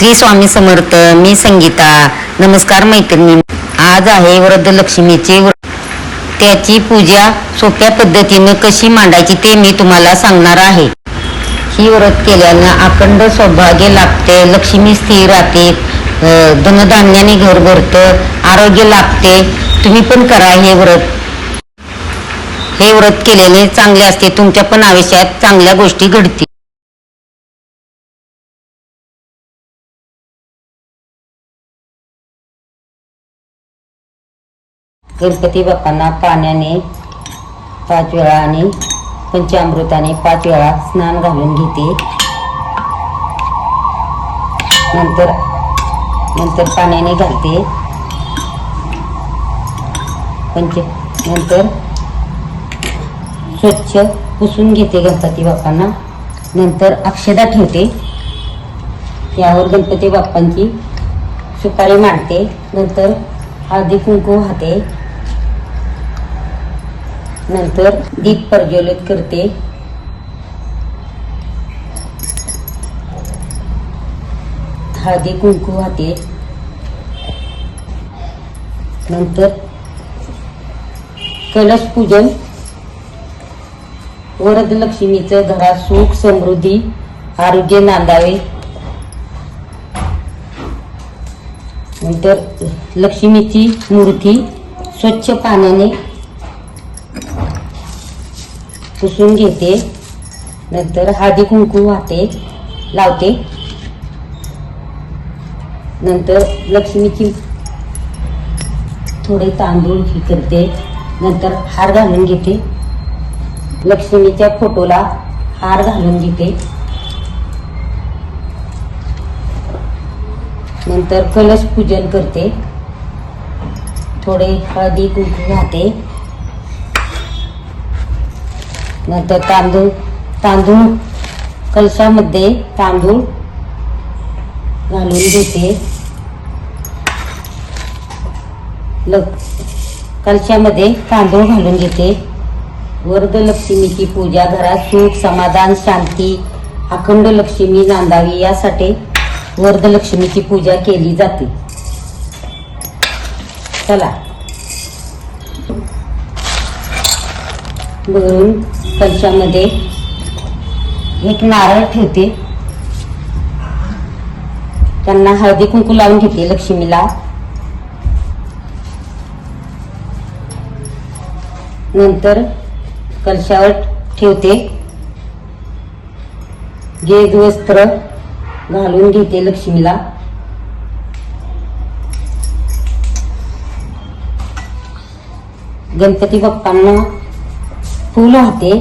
श्री स्वामी समर्थ. मी संगीता. नमस्कार मैत्रिणी. आज आहे वरदलक्ष्मीचे व्रत. त्याची पूजा सोप्या पद्धतीने कशी मांडायची ते मी तुम्हाला सांगणार आहे. ही व्रत केल्यानं अखंड सौभाग्य लाभते, लक्ष्मी स्थिर राहते, धनधान्याने घर भरतं, आरोग्य लाभते. तुम्ही पण करा हे व्रत. हे व्रत केलेले चांगले असते. तुमच्या पण आयुष्यात चांगल्या गोष्टी घडतील. गणपती बाप्पांना पाण्याने 5 वेळा आणि पंचामृताने 5 वेळा स्नान घालून घेते. नंतर पाण्याने घालते. नंतर स्वच्छ पुसून घेते गणपती बाप्पांना. नंतर अक्षदा ठेवते. यावर गणपती बाप्पांची सुपारी मांडते. नंतर हळदी कुंकू वाहते. नंतर दीप प्रज्वलित करते. हळदी कुंकू वाहते. नंतर कलश पूजन. वरदलक्ष्मीचं घरात सुख समृद्धी आरोग्य नांदावे. नंतर लक्ष्मीची मूर्ती स्वच्छ पाण्याने पुसून घेते. नंतर हळदी कुंकू लावते. नंतर लक्ष्मीची थोडे तांदूळ करते. नंतर हार घालून घेते. लक्ष्मीच्या फोटोला हार घालून घेते. नंतर कलश पूजन करते. थोडे हळदी कुंकू वाहते. नंतर तांदूळ कलशामध्ये तांदूळ घालून घेते. कलशामध्ये तांदूळ घालून घेते. वरदलक्ष्मीची पूजा घरात सुख समाधान शांती अखंड लक्ष्मी नांदावी यासाठी वरदलक्ष्मीची पूजा केली जाते. चला भरून कलशामध्ये एक नारळ ठेवते. त्यांना हळदी कुंकू लावून घेते लक्ष्मीला. नंतर कलशावर ठेवते. गेज वस्त्र घालून घेते लक्ष्मीला. गणपती बाप्पांना फूल वाहते.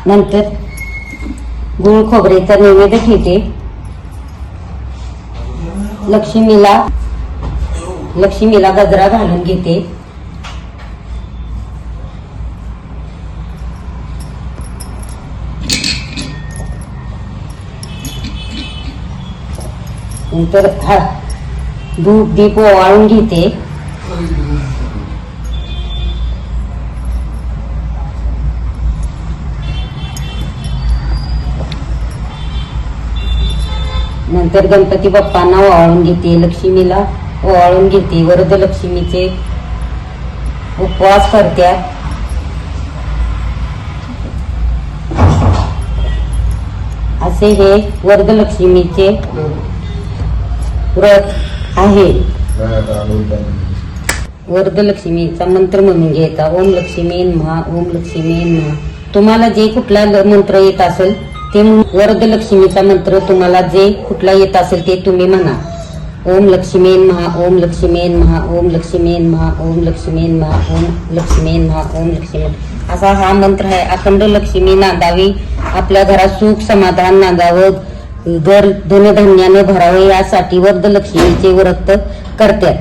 नंतर गुळ खोबरेचा नैवेद्य ठेवते. लक्ष्मीला गजरा घालून घेते. नंतर धूप दीप ओवाळून घेते. नंतर गणपती बाप्पांना ओवाळून घेते. लक्ष्मीला ओवाळून घेते. वरदलक्ष्मीचे उपवास करत्या. असे हे वरदलक्ष्मीचे व्रत आहे. वरदलक्ष्मीचा मंत्र म्हणून घ्यायचा. ओम लक्ष्मी नमः, ओम लक्ष्मी नमः. तुम्हाला जे कुठला मंत्र येत असेल ते वरदलक्ष्मीचा मंत्र तुम्हाला जे कुठला येत असेल ते तुम्ही म्हणा. ओम लक्ष्मी नमः, ओम लक्ष्मी नमः, ओम लक्ष्मी नमः, ओम लक्ष्मी नमः, ओम लक्ष्मी नमः, ओम लक्ष्मी असा हा मंत्र आहे. अखंड लक्ष्मी नांदावी. आपल्या घरात सुख समाधान नांदावं, घर धनधान्याने भरावे यासाठी वरदलक्ष्मीचे व्रत करतात.